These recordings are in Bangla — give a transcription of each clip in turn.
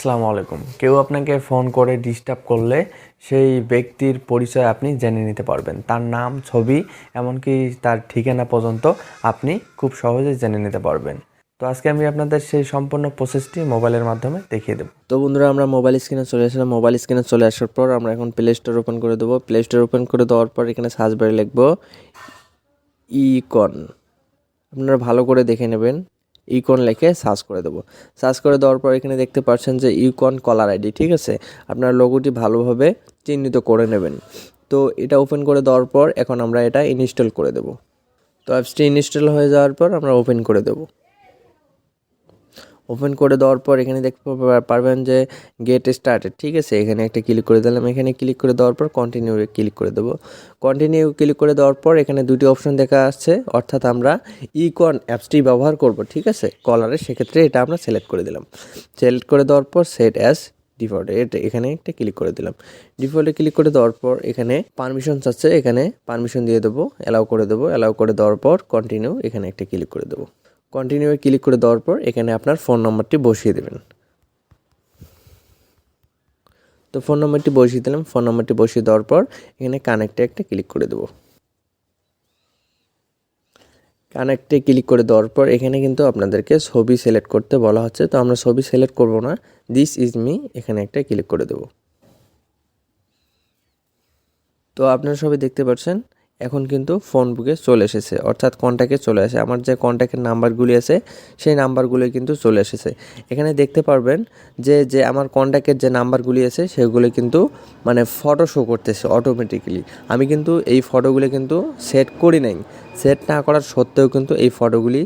আসসালামু আলাইকুম। কেউ আপনাকে ফোন করে ডিস্টার্ব করলে সেই ব্যক্তির পরিচয় আপনি জেনে নিতে পারবেন। তার নাম, ছবি, এমনকি তার ঠিকানা পর্যন্ত আপনি খুব সহজে জেনে নিতে পারবেন। তো আজকে আমি আপনাদের সেই সম্পূর্ণ প্রসেসটি মোবাইলের মাধ্যমে দেখিয়ে দেব। তো বন্ধুরা, আমরা মোবাইল স্ক্রিনে চলে আসলাম। মোবাইল স্ক্রিনে চলে আসার পর আমরা এখন প্লে স্টোর ওপেন করে দেবো। প্লে স্টোর ওপেন করে দেওয়ার পর এখানে সার্চ বারে লিখবো ইকন। আপনারা ভালো করে দেখে নেবেন। ইকন লিখে সার্চ করে দেবো। সার্চ করে দেওয়ার পর এখানে দেখতে পাচ্ছেন যে ইকন কলার আইডি, ঠিক আছে। আপনার লোগোটি ভালোভাবে চিহ্নিত করে নেবেন। তো এটা ওপেন করে দেওয়ার পর এখন আমরা এটা ইনস্টল করে দেব। তো অ্যাপসটি ইনস্টল হয়ে যাওয়ার পর আমরা ওপেন করে দেব। ওপেন করে দেওয়ার পর এখানে দেখতে পারবেন যে গেট স্টার্টেড, ঠিক আছে। এখানে একটা ক্লিক করে দিলাম। এখানে ক্লিক করে দেওয়ার পর কন্টিনিউ ক্লিক করে দেবো। কন্টিনিউ ক্লিক করে দেওয়ার পর এখানে দুটি অপশন দেখা আসছে, অর্থাৎ আমরা ইকন অ্যাপসটি ব্যবহার করব, ঠিক আছে, কলারে। সেক্ষেত্রে এটা আমরা সিলেক্ট করে দিলাম। সিলেক্ট করে দেওয়ার পর সেট অ্যাজ ডিফল্ট, এখানে একটা ক্লিক করে দিলাম। ডিফল্টে ক্লিক করে দেওয়ার পর এখানে পারমিশন চাচ্ছে, এখানে পারমিশন দিয়ে দেবো, অ্যালাউ করে দেবো। অ্যালাউ করে দেওয়ার পর কন্টিনিউ, এখানে একটা ক্লিক করে দেবো। কন্টিনিউ ক্লিক করে দেওয়ার পর এখানে আপনার ফোন নম্বরটি বসিয়ে দেবেন। তো ফোন নম্বরটি বসিয়ে দিলাম। ফোন নম্বরটি বসিয়ে দেওয়ার পর এখানে কানেক্টে একটা ক্লিক করে দেবো। কানেক্টে ক্লিক করে দেওয়ার পর এখানে কিন্তু আপনাদেরকে ছবি সিলেক্ট করতে বলা হচ্ছে। তো আমরা ছবি সিলেক্ট করব না, দিস ইজ মি, এখানে একটা ক্লিক করে দেবো। তো আপনারা সবাই দেখতে পাচ্ছেন এখন কিন্তু ফোন বুকে চলে এসেছে, অর্থাৎ কন্ট্যাক্টে চলে আসে। আমার যে কন্ট্যাক্টের নাম্বারগুলি আছে সেই নাম্বারগুলি কিন্তু চলে এসেছে। এখানে দেখতে পারবেন যে আমার কন্ট্যাক্টের যে নাম্বারগুলি আছে সেগুলি কিন্তু মানে ফটো শো করতেছে অটোমেটিক্যালি। আমি কিন্তু এই ফটোগুলি কিন্তু সেট করি নাই। সেট না করার সত্ত্বেও কিন্তু এই ফটোগুলি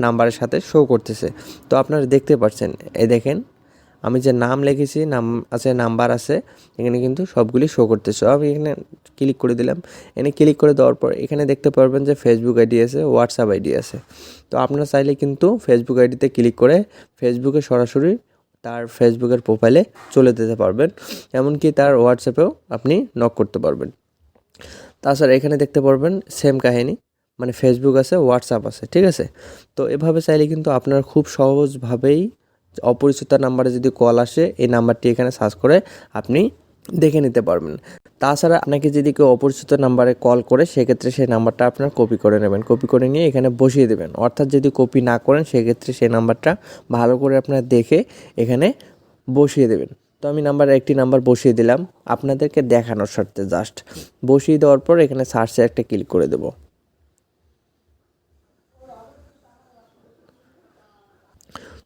নাম্বারের সাথে শো করতেছে। তো আপনারা দেখতে পাচ্ছেন, এই দেখেন আমি যে নাম লিখেছি, নাম আছে, নাম্বার আছে, এখানে কিন্তু সবগুলি শো করতেছে। আমি এখানে ক্লিক করে দিলাম। এখানে ক্লিক করে দেওয়ার পর এখানে দেখতে পারবেন যে ফেসবুক আইডি আছে, হোয়াটসঅ্যাপ আইডি আছে। তো আপনারা চাইলে কিন্তু ফেসবুক আইডিতে ক্লিক করে ফেসবুকে সরাসরি তার ফেসবুকের প্রোফাইলে চলে যেতে পারবেন, এমনকি তার হোয়াটসঅ্যাপেও আপনি নক করতে পারবেন। তাছাড়া এখানে দেখতে পারবেন সেম কাহিনী, মানে ফেসবুক আছে, হোয়াটসঅ্যাপ আছে, ঠিক আছে। তো এভাবে চাইলে কিন্তু আপনারা খুব সহজভাবেই অপরিচিত নাম্বারে যদি কল আসে এই নাম্বারটি এখানে সার্চ করে আপনি দেখে নিতে পারবেন। তাছাড়া আপনাকে যদি কেউ অপরিচিত নাম্বারে কল করে সেক্ষেত্রে সেই নাম্বারটা আপনার কপি করে নেবেন। কপি করে নিয়ে এখানে বসিয়ে দেবেন, অর্থাৎ যদি কপি না করেন সেক্ষেত্রে সেই নাম্বারটা ভালো করে আপনার দেখে এখানে বসিয়ে দেবেন। তো আমি একটি নাম্বার বসিয়ে দিলাম আপনাদেরকে দেখানোর স্বার্থে, জাস্ট বসিয়ে দেওয়ার পর এখানে সার্চে একটা ক্লিক করে দেবো।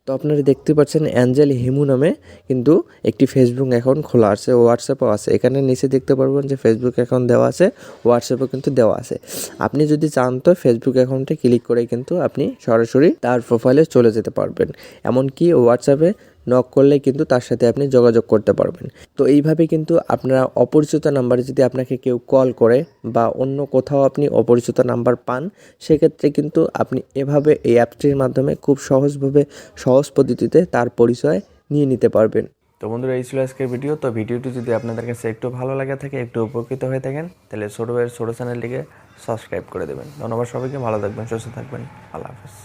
তো আপনারা দেখতে পাচ্ছেন অ্যাঞ্জেল হিমু নামে কিন্তু একটি ফেসবুক অ্যাকাউন্ট খোলা আছে, হোয়াটসঅ্যাপও আছে। এখানে নিচে দেখতে পারবেন যে ফেসবুক অ্যাকাউন্ট দেওয়া আছে, হোয়াটসঅ্যাপও কিন্তু দেওয়া আছে। আপনি যদি চান তো ফেসবুক অ্যাকাউন্টে ক্লিক করে কিন্তু আপনি সরাসরি তার প্রোফাইলে চলে যেতে পারবেন, এমনকি হোয়াটসঅ্যাপে নক করলে কিন্তু তার সাথে আপনি যোগাযোগ করতে পারবেন। তো এইভাবে কিন্তু আপনারা অপরিচিত নাম্বারে যদি আপনাকে কেউ কল করে বা অন্য কোথাও আপনি অপরিচিত নাম্বার পান, সেক্ষেত্রে কিন্তু আপনি এভাবে এই অ্যাপটির মাধ্যমে খুব সহজ পদ্ধতিতে তার পরিচয় নিয়ে নিতে পারবেন। তো বন্ধুরা, এই ছিল আজকের ভিডিও। তো ভিডিওটি যদি আপনাদের কাছে একটু ভালো লাগে থাকে, একটু উপকৃত হয়ে থাকেন, তাহলে ছোটো ভাইয়ের ছোটো চ্যানেলটিকে সাবস্ক্রাইব করে দেবেন। ধন্যবাদ সবাইকে, ভালো থাকবেন, সুস্থ থাকবেন, আল্লাহ হাফেজ।